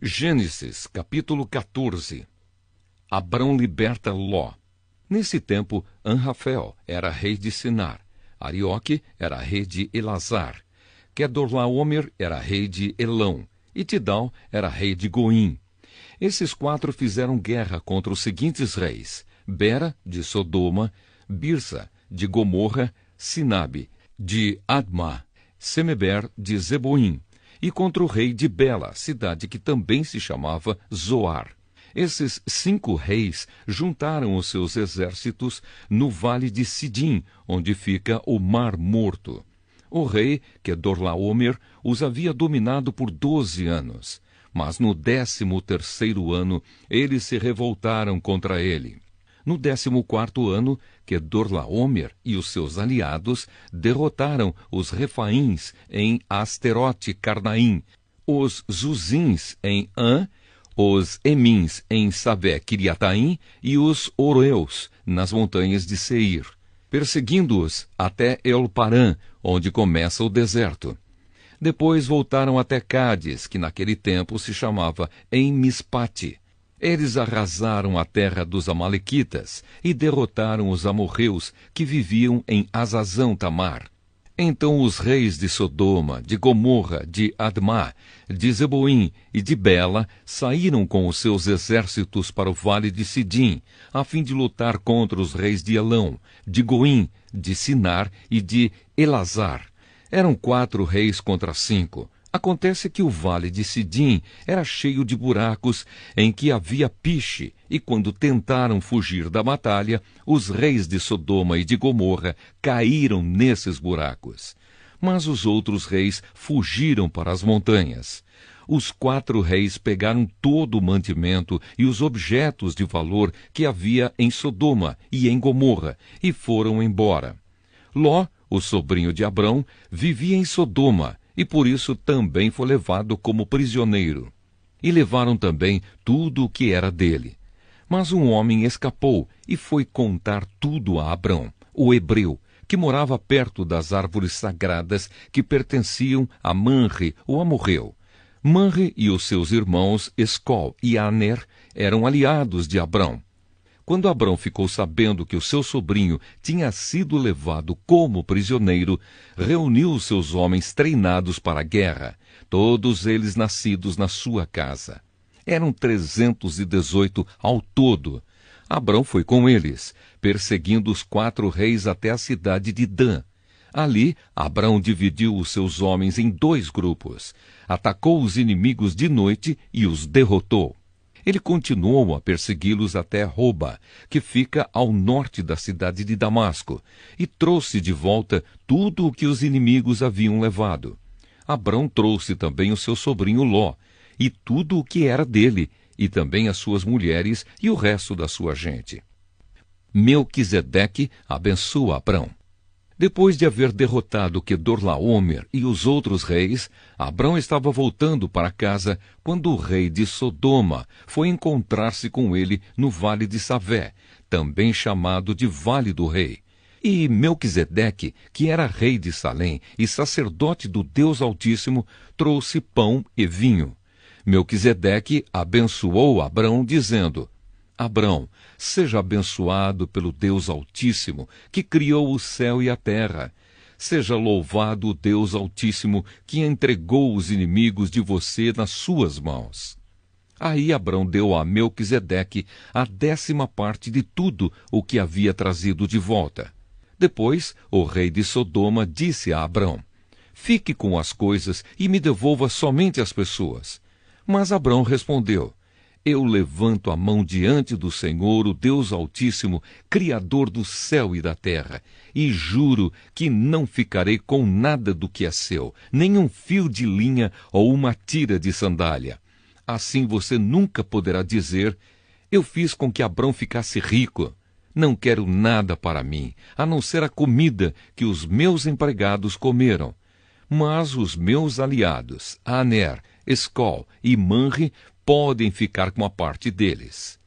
Gênesis, capítulo 14. Abrão liberta Ló. Nesse tempo, Anrafel era rei de Sinar, Arioque era rei de Elazar, Quedorlaomer era rei de Elão, e Tidal era rei de Goim. Esses quatro fizeram guerra contra os seguintes reis: Bera, de Sodoma, Birsa, de Gomorra, Sinabe, de Admá, Semeber, de Zeboim, e contra o rei de Bela, cidade que também se chamava Zoar. Esses 5 reis juntaram os seus exércitos no vale de Sidim, onde fica o Mar Morto. O rei Quedorlaomer os havia dominado por 12 anos, mas no 13º ano eles se revoltaram contra ele. No 14º ano, Quedorlaomer e os seus aliados derrotaram os Refaíns em Asterote Carnaim, os Zuzins em An, os Emins em Sabé Kiriataim e os Oroeus nas montanhas de Seir, perseguindo-os até El-Parã, onde começa o deserto. Depois voltaram até Cádiz, que naquele tempo se chamava En-Mispate. Eles arrasaram a terra dos amalequitas e derrotaram os amorreus que viviam em Azazão Tamar. Então os reis de Sodoma, de Gomorra, de Admá, de Zeboim e de Bela saíram com os seus exércitos para o vale de Sidim, a fim de lutar contra os reis de Elão, de Goim, de Sinar e de Elazar. Eram 4 reis contra 5. Acontece que o vale de Sidim era cheio de buracos em que havia piche, e quando tentaram fugir da batalha, os reis de Sodoma e de Gomorra caíram nesses buracos. Mas os outros reis fugiram para as montanhas. Os 4 reis pegaram todo o mantimento e os objetos de valor que havia em Sodoma e em Gomorra, e foram embora. Ló, o sobrinho de Abrão, vivia em Sodoma, e por isso também foi levado como prisioneiro. E levaram também tudo o que era dele. Mas um homem escapou e foi contar tudo a Abrão, o hebreu, que morava perto das árvores sagradas que pertenciam a Manre, o amorreu. Manre e os seus irmãos Escol e Aner eram aliados de Abrão. Quando Abrão ficou sabendo que o seu sobrinho tinha sido levado como prisioneiro, reuniu os seus homens treinados para a guerra, todos eles nascidos na sua casa. Eram 318 ao todo. Abrão foi com eles, perseguindo os 4 reis até a cidade de Dan. Ali, Abrão dividiu os seus homens em 2 grupos, atacou os inimigos de noite e os derrotou. Ele continuou a persegui-los até Roba, que fica ao norte da cidade de Damasco, e trouxe de volta tudo o que os inimigos haviam levado. Abrão trouxe também o seu sobrinho Ló, e tudo o que era dele, e também as suas mulheres e o resto da sua gente. Melquisedeque abençoa Abrão. Depois de haver derrotado Quedorlaomer e os outros reis, Abrão estava voltando para casa quando o rei de Sodoma foi encontrar-se com ele no vale de Savé, também chamado de Vale do Rei. E Melquisedeque, que era rei de Salém e sacerdote do Deus Altíssimo, trouxe pão e vinho. Melquisedeque abençoou Abrão, dizendo: Abrão, seja abençoado pelo Deus Altíssimo, que criou o céu e a terra. Seja louvado o Deus Altíssimo, que entregou os inimigos de você nas suas mãos. Aí Abrão deu a Melquisedeque a 10ª parte de tudo o que havia trazido de volta. Depois, o rei de Sodoma disse a Abrão: Fique com as coisas e me devolva somente as pessoas. Mas Abrão respondeu: Eu levanto a mão diante do Senhor, o Deus Altíssimo, Criador do céu e da terra, e juro que não ficarei com nada do que é seu, nem um fio de linha ou uma tira de sandália. Assim você nunca poderá dizer: Eu fiz com que Abrão ficasse rico. Não quero nada para mim, a não ser a comida que os meus empregados comeram. Mas os meus aliados, Aner, Escol e Manre, podem ficar com a parte deles.